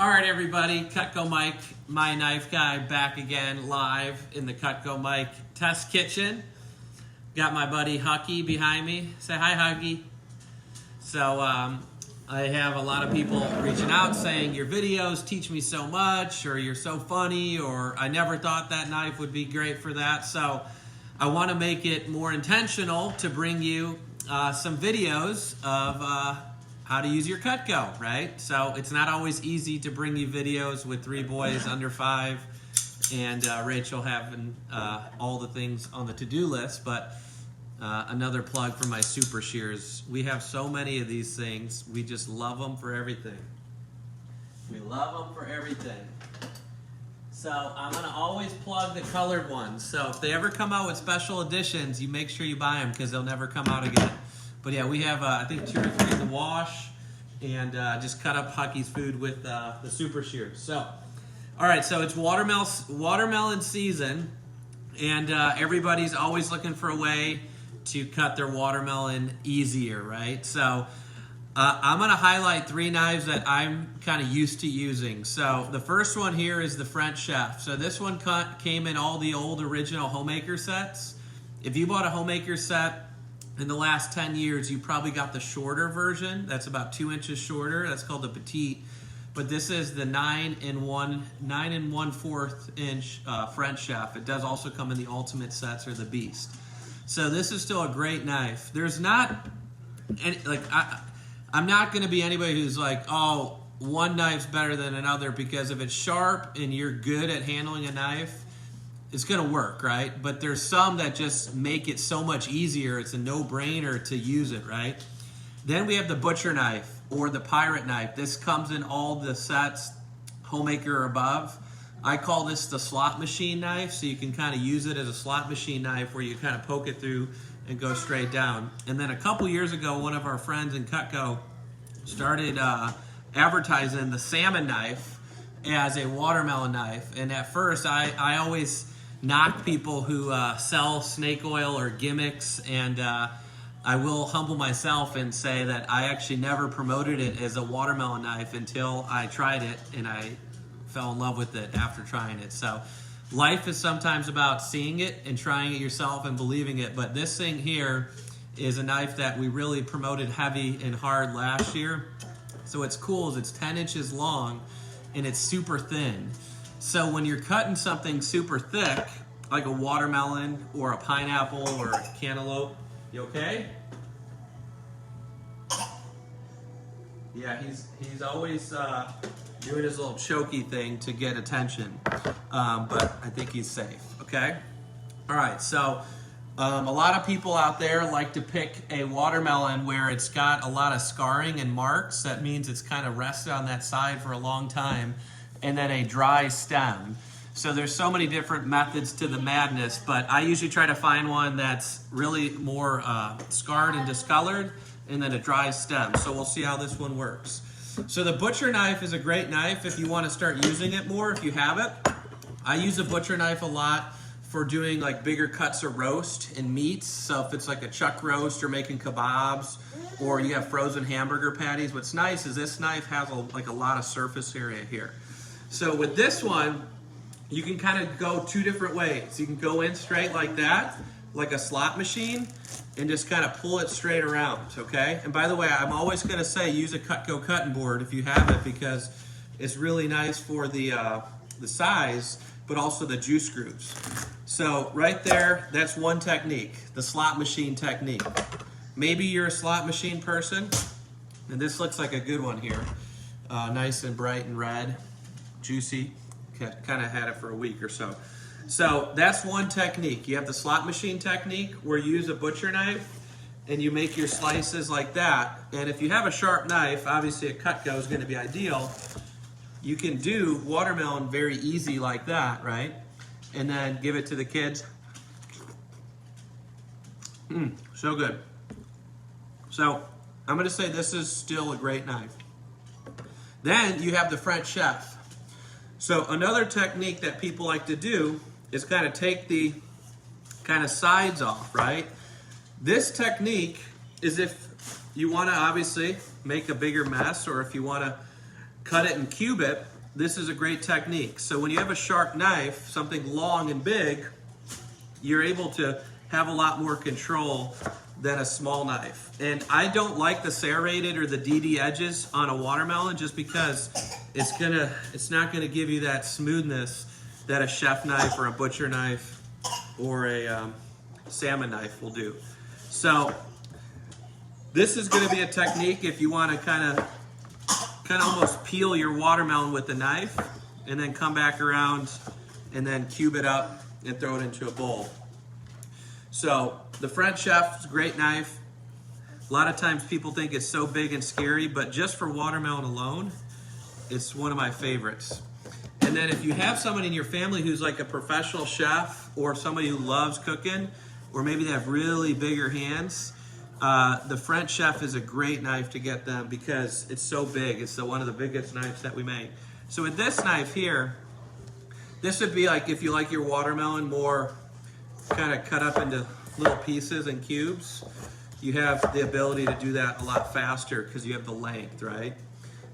All right, everybody, Cutco Mike, my knife guy, back again live in the Cutco Mike test kitchen. Got my buddy Hucky behind me. Say hi, Hucky. So I have a lot of people reaching out saying your videos teach me so much, or you're so funny, or I never thought that knife would be great for that. So I want to make it more intentional to bring you some videos of how to use your Cutco, right? So it's not always easy to bring you videos with 3 boys under 5 and Rachel having all the things on the to-do list, but another plug for my super shears. We have so many of these things. We just love them for everything. We love them for everything. So I'm going to always plug the colored ones. So if they ever come out with special editions, you make sure you buy them because they'll never come out again. But yeah, we have, I think, 2 or 3 in the wash, and just cut up Hucky's food with the super shears. So, all right, so it's watermelon season, and everybody's always looking for a way to cut their watermelon easier, right? So I'm going to highlight 3 knives that I'm kind of used to using. So the first one here is the French Chef. So this one came in all the old original Homemaker sets. If you bought a Homemaker set in the last 10 years, you probably got the shorter version. That's about 2 inches shorter. That's called the Petite. But this is the 9 1/4 inch French Chef. It does also come in the Ultimate sets or the Beast. So this is still a great knife. There's not any, I'm not going to be anybody who's like, oh, one knife's better than another, because if it's sharp and you're good at handling a knife, it's going to work, right? But there's some that just make it so much easier. It's a no-brainer to use it, right? Then we have the butcher knife or the pirate knife. This comes in all the sets, Homemaker or above. I call this the slot machine knife, so you can kind of use it as a slot machine knife where you kind of poke it through and go straight down. And then a couple years ago, one of our friends in Cutco started advertising the Salmon Knife as a watermelon knife. And at first, I always knock people who sell snake oil or gimmicks, and I will humble myself and say that I actually never promoted it as a watermelon knife until I tried it, and I fell in love with it after trying it. So life is sometimes about seeing it and trying it yourself and believing it, but this thing here is a knife that we really promoted heavy and hard last year. So what's cool is it's 10 inches long and it's super thin. So when you're cutting something super thick, like a watermelon or a pineapple or a cantaloupe, you okay? Yeah, he's always doing his little choky thing to get attention, but I think he's safe, okay? All right, so a lot of people out there like to pick a watermelon where it's got a lot of scarring and marks. That means it's kind of rested on that side for a long time, and then a dry stem. So there's so many different methods to the madness, but I usually try to find one that's really more scarred and discolored, and then a dry stem. So we'll see how this one works. So the butcher knife is a great knife if you want to start using it more, if you have it. I use a butcher knife a lot for doing like bigger cuts of roast and meats. So if it's like a chuck roast or making kebabs, or you have frozen hamburger patties, what's nice is this knife has a lot of surface area here. So with this one, you can kind of go 2 different ways. You can go in straight like that, like a slot machine, and just kind of pull it straight around, okay? And by the way, I'm always going to say use a Cutco cutting board if you have it, because it's really nice for the size, but also the juice grooves. So right there, that's one technique, the slot machine technique. Maybe you're a slot machine person, and this looks like a good one here. Nice and bright and red, juicy. Kind of had it for a week or so. So that's one technique. You have the slot machine technique where you use a butcher knife and you make your slices like that. And if you have a sharp knife, obviously a Cutco is going to be ideal. You can do watermelon very easy like that, right? And then give it to the kids. So good. So I'm going to say this is still a great knife. Then you have the French Chef. So another technique that people like to do is kind of take the kind of sides off, right? This technique is if you want to obviously make a bigger mess, or if you want to cut it and cube it, this is a great technique. So when you have a sharp knife, something long and big, you're able to have a lot more control than a small knife. And I don't like the serrated or the DD edges on a watermelon just because it's not gonna give you that smoothness that a chef knife or a butcher knife or a salmon knife will do. So this is gonna be a technique if you wanna kind of almost peel your watermelon with the knife and then come back around and then cube it up and throw it into a bowl. So the French Chef is a great knife. A lot of times people think it's so big and scary, but just for watermelon alone, it's one of my favorites. And then if you have someone in your family who's like a professional chef or somebody who loves cooking, or maybe they have really bigger hands, the French Chef is a great knife to get them because it's so big. It's one of the biggest knives that we make. So with this knife here, this would be like if you like your watermelon more kind of cut up into little pieces and cubes, you have the ability to do that a lot faster because you have the length, right?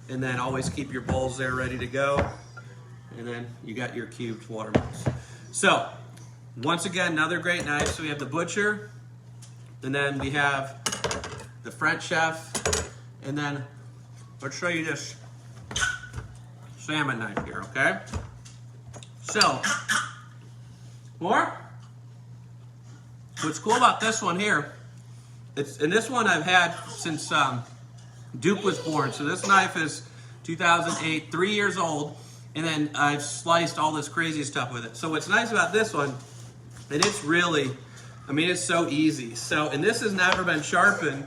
And then always keep your bowls there ready to go. And then you got your cubed watermelons. So once again, another great knife. So we have the butcher, and then we have the French Chef, and then let's show you this salmon knife here, okay? So, more? What's cool about this one here, and this one I've had since Duke was born. So this knife is 2008, 3 years old, and then I've sliced all this crazy stuff with it. So what's nice about this one, and it's really, I mean, it's so easy. So, and this has never been sharpened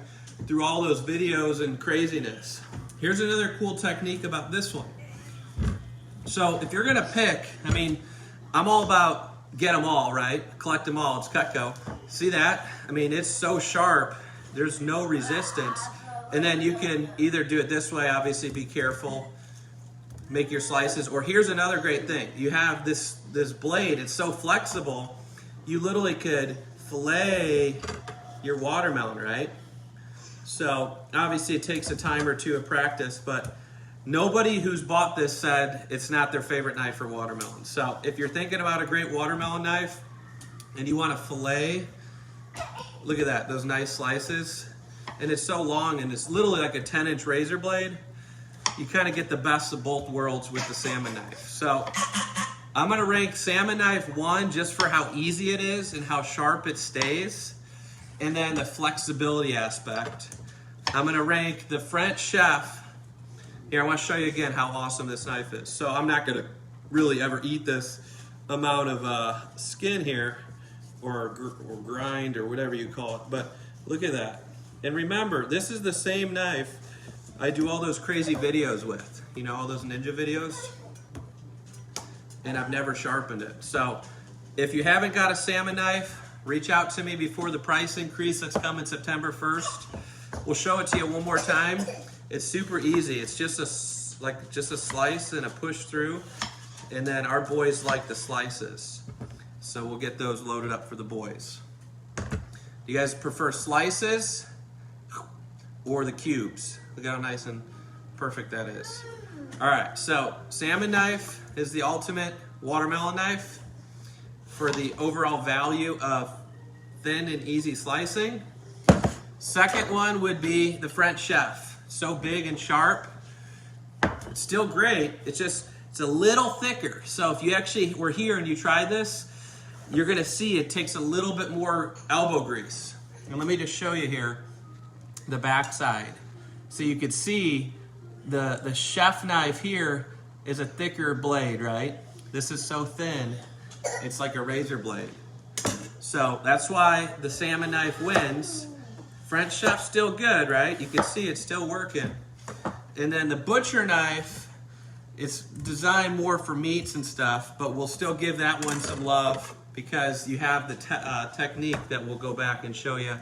through all those videos and craziness. Here's another cool technique about this one. So if you're gonna pick, I mean, I'm all about get them all, right? Collect them all, it's Cutco. See that? I mean, it's so sharp, there's no resistance. And then you can either do it this way, obviously be careful, make your slices, or here's another great thing. You have this blade, it's so flexible, you literally could fillet your watermelon, right? So obviously it takes a time or two of practice, but nobody who's bought this said it's not their favorite knife for watermelon. So if you're thinking about a great watermelon knife and you want to fillet, look at that, those nice slices. And it's so long and it's literally like a 10-inch razor blade. You kind of get the best of both worlds with the salmon knife. So I'm going to rank salmon knife 1 just for how easy it is and how sharp it stays. And then the flexibility aspect. I'm going to rank the French Chef. Here, I want to show you again how awesome this knife is. So I'm not going to really ever eat this amount of skin here, or grind, or whatever you call it. But look at that. And remember, this is the same knife I do all those crazy videos with. You know, all those ninja videos? And I've never sharpened it. So if you haven't got a salmon knife, reach out to me before the price increase that's coming September 1st. We'll show it to you one more time. It's super easy. It's just a slice and a push through. And then our boys like the slices. So we'll get those loaded up for the boys. Do you guys prefer slices or the cubes? Look how nice and perfect that is. All right, so salmon knife is the ultimate watermelon knife for the overall value of thin and easy slicing. Second one would be the French Chef. So big and sharp. It's still great. It's a little thicker. So if you actually were here and you tried this, you're gonna see it takes a little bit more elbow grease. And let me just show you here the back side. So you could see the chef knife here is a thicker blade, right? This is so thin, it's like a razor blade. So that's why the salmon knife wins. French Chef's still good, right? You can see it's still working. And then the butcher knife, it's designed more for meats and stuff, but we'll still give that one some love because you have the technique that we'll go back and show you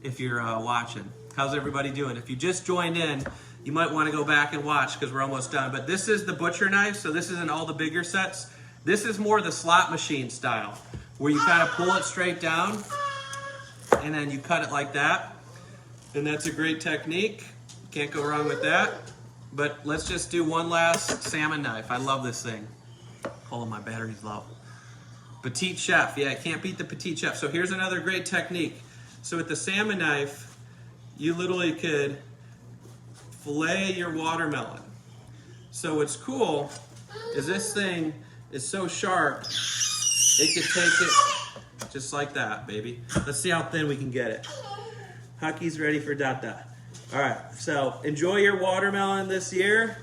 if you're watching. How's everybody doing? If you just joined in, you might want to go back and watch because we're almost done. But this is the butcher knife, so this isn't all the bigger sets. This is more the slot machine style, where you kind of pull it straight down and then you cut it like that. And that's a great technique. Can't go wrong with that. But let's just do one last salmon knife. I love this thing. Hold on, my battery's low. Petite chef, yeah, I can't beat the petite chef. So here's another great technique. So with the salmon knife, you literally could fillet your watermelon. So what's cool is this thing is so sharp, it could take it just like that, baby. Let's see how thin we can get it. Hucky's ready for Dada. All right, so enjoy your watermelon this year.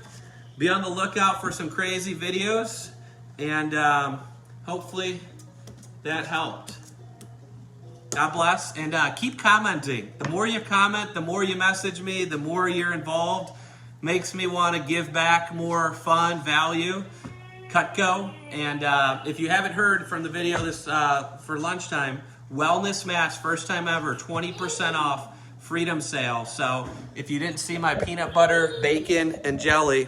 Be on the lookout for some crazy videos, and hopefully that helped. God bless, and keep commenting. The more you comment, the more you message me, the more you're involved. Makes me want to give back more fun, value. Cutco, and if you haven't heard from the video this for lunchtime, wellness mats, first time ever, 20% off, freedom sale. So if you didn't see my peanut butter, bacon, and jelly,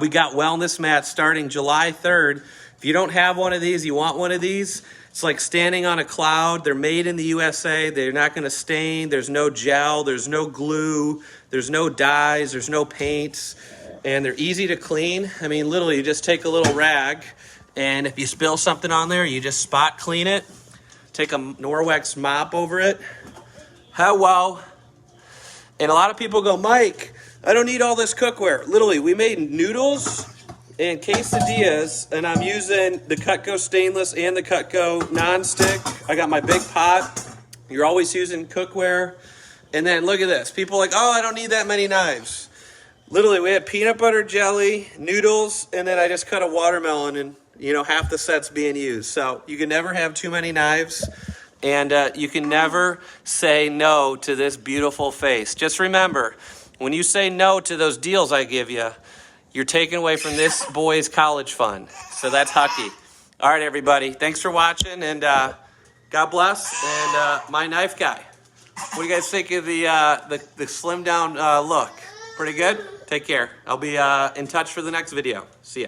we got wellness mats starting July 3rd. If you don't have one of these, you want one of these, it's like standing on a cloud. They're made in the USA. They're not going to stain. There's no gel. There's no glue. There's no dyes. There's no paints. And they're easy to clean. I mean, literally, you just take a little rag, and if you spill something on there, you just spot clean it. Take a Norwex mop over it. Hello. And a lot of people go, Mike, I don't need all this cookware. Literally, we made noodles and quesadillas, and I'm using the Cutco stainless and the Cutco nonstick. I got my big pot. You're always using cookware. And then look at this. People are like, oh, I don't need that many knives. Literally, we had peanut butter, jelly, noodles, and then I just cut a watermelon, and half the set's being used. So you can never have too many knives, and you can never say no to this beautiful face. Just remember, when you say no to those deals I give you, you're taking away from this boy's college fund. So that's Hucky. All right, everybody. Thanks for watching, and God bless. And my knife guy. What do you guys think of the slim down look? Pretty good? Take care. I'll be in touch for the next video. See ya.